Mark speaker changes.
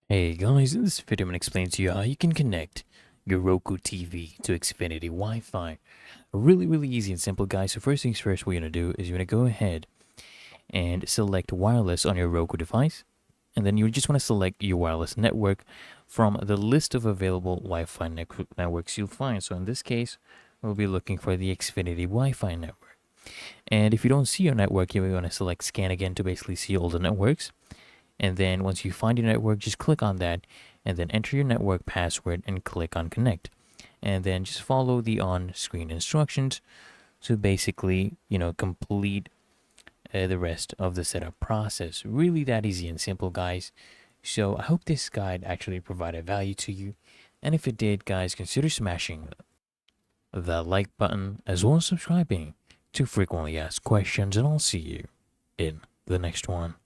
Speaker 1: Hey guys, in this video I'm going to explain to you how you can connect your Roku TV to Xfinity Wi-Fi. Really easy and simple, guys. So first things first, what you're going to do is you're going to go ahead and select wireless on your Roku device. And then you just want to select your wireless network from the list of available Wi-Fi networks you'll find. So in this case, we'll be looking for the Xfinity Wi-Fi network. And if you don't see your network, you're going to select scan again to basically see all the networks. And then once you find your network, just click on that and then enter your network password and click on connect. And then just follow the on-screen instructions to basically, complete the rest of the setup process. Really that easy and simple, guys. So I hope this guide actually provided value to you. And if it did, guys, consider smashing the like button as well as subscribing to frequently asked questions. And I'll see you in the next one.